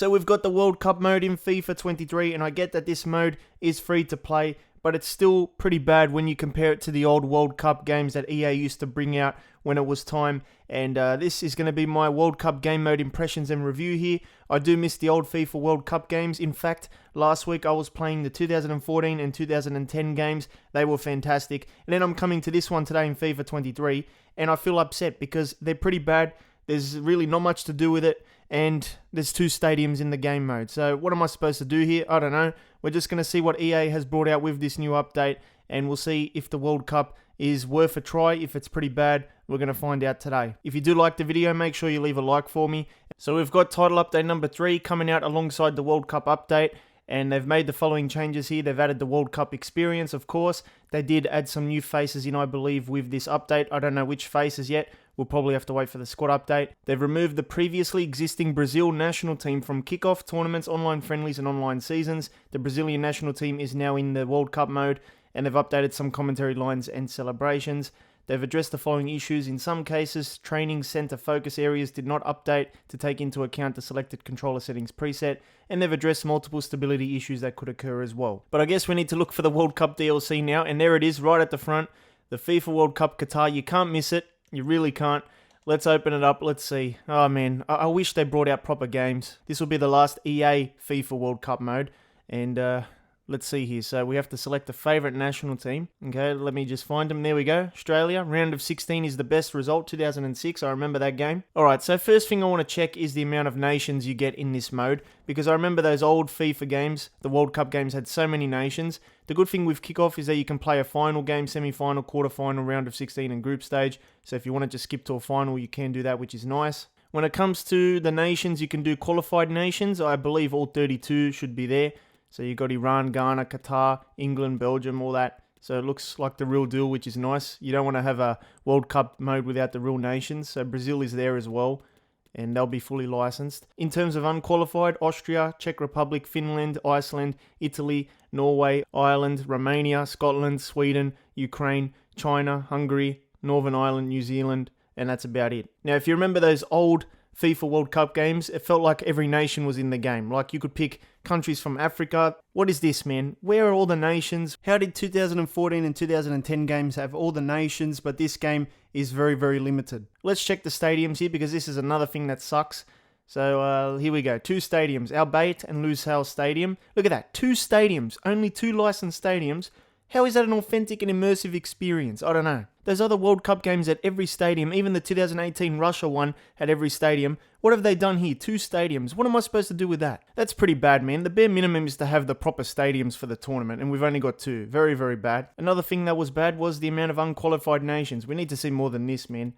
So we've got the World Cup mode in FIFA 23, and I get that this mode is free to play, but it's still pretty bad when you compare it to the old World Cup games that EA used to bring out when it was time. And this is going to be my World Cup game mode impressions and review here. I do miss the old FIFA World Cup games. In fact, last week I was playing the 2014 and 2010 games. They were fantastic. And then I'm coming to this one today in FIFA 23, and I feel upset because they're pretty bad. There's really not much to do with it, and there's 2 stadiums in the game mode. So what am I supposed to do here? I don't know. We're just going to see what EA has brought out with this new update, and we'll see if the World Cup is worth a try. If it's pretty bad, we're going to find out today. If you do like the video, make sure you leave a like for me. So we've got title update number 3 coming out alongside the World Cup update, and they've made the following changes here. They've added the World Cup experience, of course. They did add some new faces in, I believe, with this update. I don't know which faces yet. We'll probably have to wait for the squad update. They've removed the previously existing Brazil national team from kickoff, tournaments, online friendlies, and online seasons. The Brazilian national team is now in the World Cup mode, and they've updated some commentary lines and celebrations. They've addressed the following issues. In some cases, training center focus areas did not update to take into account the selected controller settings preset, and they've addressed multiple stability issues that could occur as well. But I guess we need to look for the World Cup DLC now, and there it is right at the front. The FIFA World Cup Qatar. You can't miss it. You really can't. Let's open it up. Let's see. Oh man, I wish they brought out proper games. This will be the last EA FIFA World Cup mode, and let's see here. So we have to select a favourite national team. Okay, let me just find them. There we go. Australia. Round of 16 is the best result. 2006. I remember that game. Alright, so first thing I want to check is the amount of nations you get in this mode. Because I remember those old FIFA games, the World Cup games, had so many nations. The good thing with kickoff is that you can play a final game, semi-final, quarter-final, round of 16 and group stage. So if you want to just skip to a final, you can do that, which is nice. When it comes to the nations, you can do qualified nations. I believe all 32 should be there. So you've got Iran, Ghana, Qatar, England, Belgium, all that. So it looks like the real deal, which is nice. You don't want to have a World Cup mode without the real nations. So Brazil is there as well, and they'll be fully licensed. In terms of unqualified, Austria, Czech Republic, Finland, Iceland, Italy, Norway, Ireland, Romania, Scotland, Sweden, Ukraine, China, Hungary, Northern Ireland, New Zealand, and that's about it. Now, if you remember those old FIFA World Cup games, it felt like every nation was in the game. Like you could pick countries from Africa. What is this, man? Where are all the nations? How did 2014 and 2010 games have all the nations, but this game is very, very limited? Let's check the stadiums here, because this is another thing that sucks. So here we go. 2 stadiums, Al Bayt and Lusail Stadium. Look at that, 2 stadiums, only 2 licensed stadiums. How is that an authentic and immersive experience? I don't know. Those other World Cup games at every stadium, even the 2018 Russia one had every stadium. What have they done here? 2 stadiums. What am I supposed to do with that? That's pretty bad, man. The bare minimum is to have the proper stadiums for the tournament, and we've only got 2. Very, very bad. Another thing that was bad was the amount of unqualified nations. We need to see more than this, man.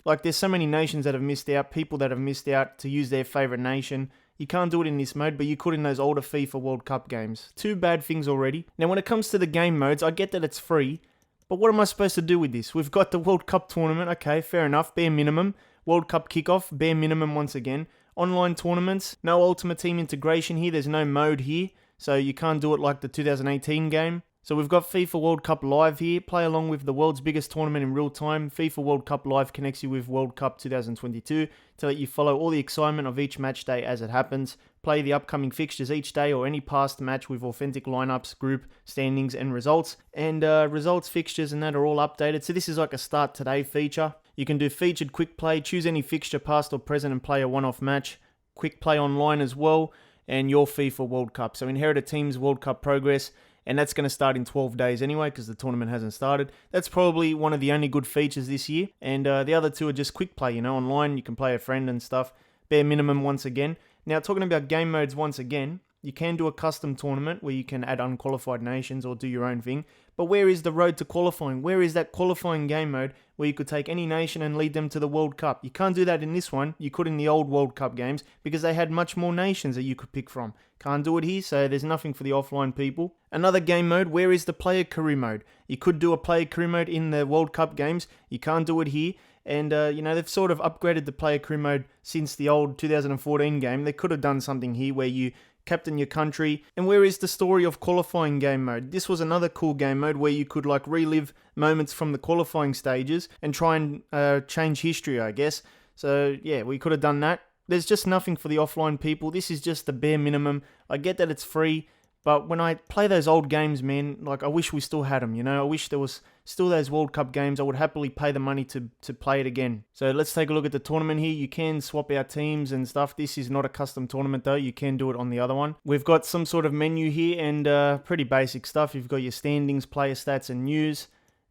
Like, there's so many nations that have missed out, people that have missed out to use their favourite nation. You can't do it in this mode, but you could in those older FIFA World Cup games. 2 bad things already. Now, when it comes to the game modes, I get that it's free, but what am I supposed to do with this? We've got the World Cup tournament, okay, fair enough, bare minimum. World Cup kickoff, bare minimum once again. Online tournaments, no Ultimate Team integration here, there's no mode here, so you can't do it like the 2018 game. So we've got FIFA World Cup Live here. Play along with the world's biggest tournament in real time. FIFA World Cup Live connects you with World Cup 2022 to let you follow all the excitement of each match day as it happens. Play the upcoming fixtures each day or any past match with authentic lineups, group, standings and results. And results, fixtures and that are all updated. So this is like a start today feature. You can do featured quick play, choose any fixture past or present and play a one-off match. Quick play online as well. And your FIFA World Cup. So inherit a team's World Cup progress. And that's going to start in 12 days anyway, because the tournament hasn't started. That's probably one of the only good features this year. And the other 2 are just quick play, you know, online. You can play a friend and stuff. Bare minimum once again. Now, talking about game modes once again, you can do a custom tournament where you can add unqualified nations or do your own thing. But where is the road to qualifying? Where is that qualifying game mode where you could take any nation and lead them to the World Cup? You can't do that in this one. You could in the old World Cup games because they had much more nations that you could pick from. Can't do it here, so there's nothing for the offline people. Another game mode, where is the player career mode? You could do a player career mode in the World Cup games. You can't do it here. And, you know, they've sort of upgraded the player career mode since the old 2014 game. They could have done something here where you captain your country. And where is the story of qualifying game mode? This was another cool game mode where you could like relive moments from the qualifying stages and try and change history, I guess. So yeah, we could have done that. There's just nothing for the offline people. This is just the bare minimum. I get that it's free, but when I play those old games, man, like I wish we still had them, you know? I wish there was still those World Cup games. I would happily pay the money to play it again. So let's take a look at the tournament here. You can swap out teams and stuff. This is not a custom tournament though. You can do it on the other one. We've got some sort of menu here and pretty basic stuff. You've got your standings, player stats and news,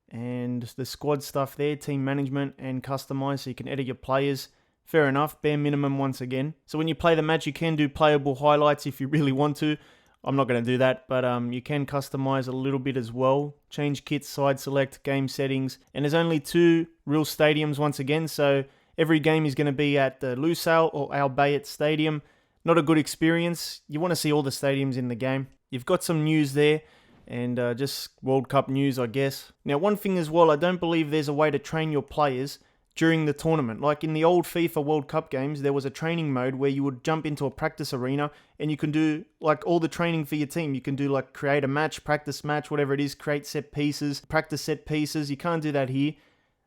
and the squad stuff there, team management and customize, so you can edit your players. Fair enough, bare minimum once again. So when you play the match, you can do playable highlights if you really want to. I'm not going to do that, but you can customize a little bit as well. Change kits, side select, game settings. And there's only 2 real stadiums once again, so every game is going to be at the Lusail or Al Bayt Stadium. Not a good experience. You want to see all the stadiums in the game. You've got some news there, and just World Cup news, I guess. Now, one thing as well, I don't believe there's a way to train your players during the tournament. Like in the old FIFA World Cup games, there was a training mode where you would jump into a practice arena and you can do like all the training for your team. You can do like create a match, practice match, whatever it is, create set pieces, practice set pieces. You can't do that here.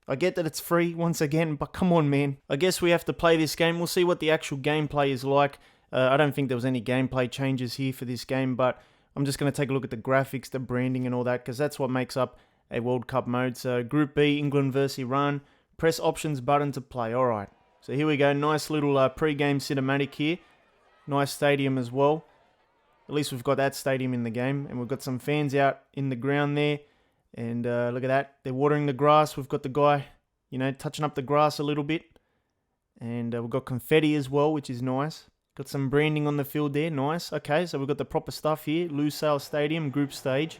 I get that it's free once again, but come on, man. I guess we have to play this game. We'll see what the actual gameplay is like. I don't think there was any gameplay changes here for this game, but I'm just going to take a look at the graphics, the branding and all that, because that's what makes up a World Cup mode. So Group B, England versus Iran. Press options button to play. Alright, so here we go. Nice little pre-game cinematic here. Nice stadium as well. At least we've got that stadium in the game. And we've got some fans out in the ground there. And look at that. They're watering the grass. We've got the guy, you know, touching up the grass a little bit. And we've got confetti as well, which is nice. Got some branding on the field there. Nice. Okay, so we've got the proper stuff here. Lusail Stadium, group stage.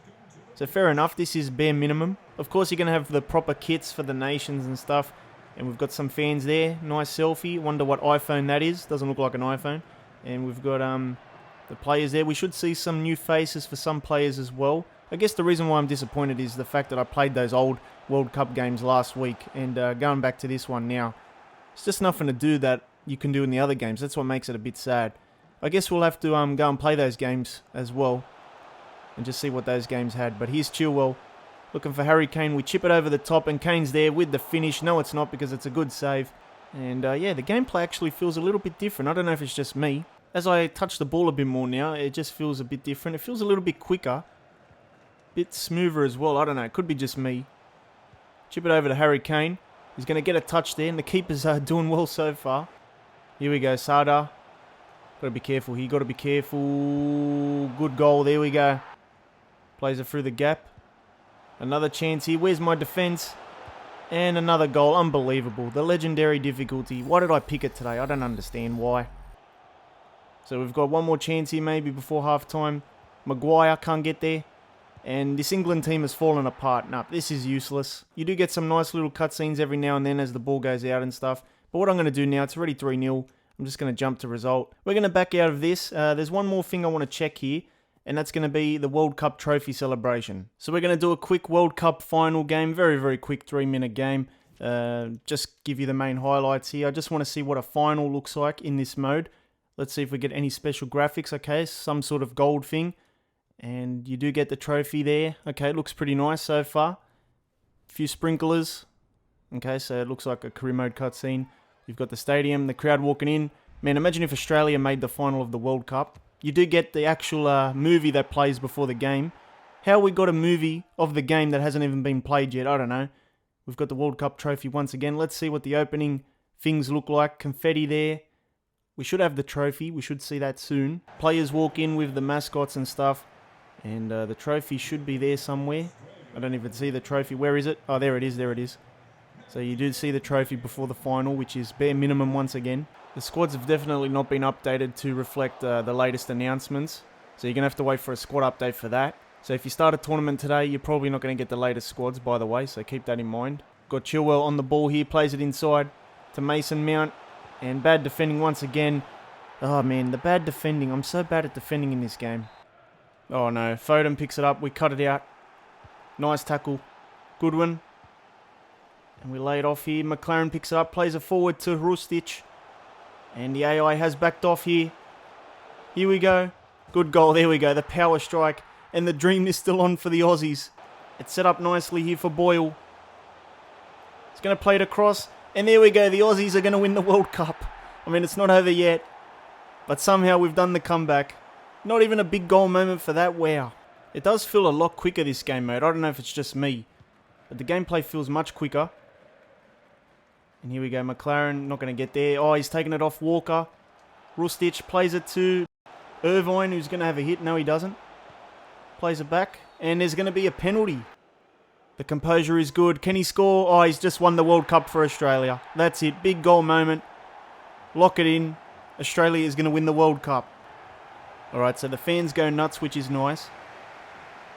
So fair enough, this is bare minimum. Of course, you're going to have the proper kits for the nations and stuff. And we've got some fans there. Nice selfie. Wonder what iPhone that is. Doesn't look like an iPhone. And we've got the players there. We should see some new faces for some players as well. I guess the reason why I'm disappointed is the fact that I played those old World Cup games last week. And going back to this one now, it's just nothing to do that you can do in the other games. That's what makes it a bit sad. I guess we'll have to go and play those games as well. And just see what those games had. But here's Chilwell looking for Harry Kane. We chip it over the top and Kane's there with the finish. No, it's not, because it's a good save. And yeah, the gameplay actually feels a little bit different. I don't know if it's just me. As I touch the ball a bit more now, it just feels a bit different. It feels a little bit quicker. Bit smoother as well. I don't know. It could be just me. Chip it over to Harry Kane. He's going to get a touch there. And the keepers are doing well so far. Here we go, Sada. Got to be careful here. Got to be careful. Good goal. There we go. Plays it through the gap. Another chance here. Where's my defense? And another goal. Unbelievable. The legendary difficulty. Why did I pick it today? I don't understand why. So we've got one more chance here maybe before half-time. Maguire can't get there. And this England team has fallen apart. Nah, this is useless. You do get some nice little cutscenes every now and then as the ball goes out and stuff. But what I'm going to do now, it's already 3-0. I'm just going to jump to result. We're going to back out of this. There's one more thing I want to check here. And that's going to be the World Cup trophy celebration. So we're going to do a quick World Cup final game. Very, very quick 3-minute game. Just give you the main highlights here. I just want to see what a final looks like in this mode. Let's see if we get any special graphics. Okay, some sort of gold thing. And you do get the trophy there. Okay, it looks pretty nice so far. A few sprinklers. Okay, so it looks like a career mode cutscene. You've got the stadium, the crowd walking in. Man, imagine if Australia made the final of the World Cup. You do get the actual movie that plays before the game. How we got a movie of the game that hasn't even been played yet, I don't know. We've got the World Cup trophy once again. Let's see what the opening things look like. Confetti there. We should have the trophy. We should see that soon. Players walk in with the mascots and stuff. And the trophy should be there somewhere. I don't even see the trophy. Where is it? Oh, there it is. There it is. So you do see the trophy before the final, which is bare minimum once again. The squads have definitely not been updated to reflect the latest announcements. So you're going to have to wait for a squad update for that. So if you start a tournament today, you're probably not going to get the latest squads, by the way. So keep that in mind. Got Chilwell on the ball here. Plays it inside to Mason Mount. And bad defending once again. Oh, man, the bad defending. I'm so bad at defending in this game. Oh, no. Foden picks it up. We cut it out. Nice tackle. Good one. And we lay it off here. McLaren picks it up. Plays it forward to Rustic. And the AI has backed off here. Here we go. Good goal. There we go. The power strike. And the dream is still on for the Aussies. It's set up nicely here for Boyle. He's going to play it across. And there we go. The Aussies are going to win the World Cup. I mean, it's not over yet, but somehow we've done the comeback. Not even a big goal moment for that. Wow. It does feel a lot quicker, this game mode. I don't know if it's just me, but the gameplay feels much quicker. And here we go, McLaren, not going to get there. Oh, he's taking it off Walker. Rustich plays it to Irvine, who's going to have a hit. No, he doesn't. Plays it back, and there's going to be a penalty. The composure is good. Can he score? Oh, he's just won the World Cup for Australia. That's it. Big goal moment. Lock it in. Australia is going to win the World Cup. Alright, so the fans go nuts, which is nice.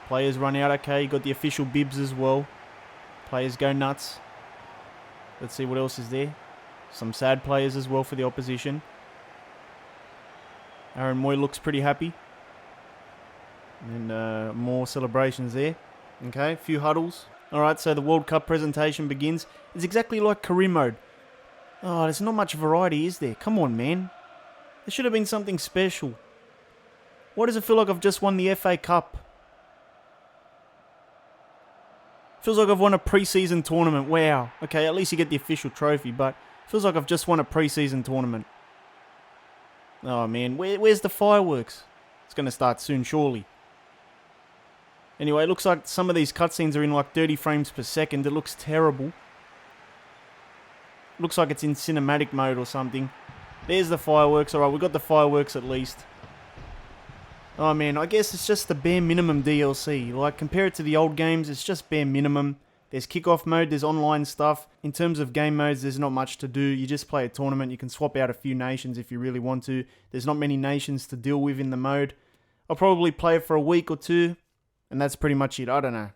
Players run out, okay. Got the official bibs as well. Players go nuts. Let's see what else is there. Some sad players as well for the opposition. Aaron Moy looks pretty happy. And more celebrations there. Okay, a few huddles. Alright, so the World Cup presentation begins. It's exactly like career mode. Oh, there's not much variety, is there? Come on, man. There should have been something special. Why does it feel like I've just won the FA Cup? Feels like I've won a pre-season tournament. Wow. Okay, at least you get the official trophy, but feels like I've just won a pre-season tournament. Oh, man. Where's the fireworks? It's going to start soon, surely. Anyway, it looks like some of these cutscenes are in like 30 frames per second. It looks terrible. Looks like it's in cinematic mode or something. There's the fireworks. Alright, we got the fireworks at least. Oh man, I guess it's just the bare minimum DLC. Like, compare it to the old games, it's just bare minimum. There's kickoff mode, there's online stuff. In terms of game modes, there's not much to do. You just play a tournament. You can swap out a few nations if you really want to. There's not many nations to deal with in the mode. I'll probably play it for a week or two, and that's pretty much it. I don't know.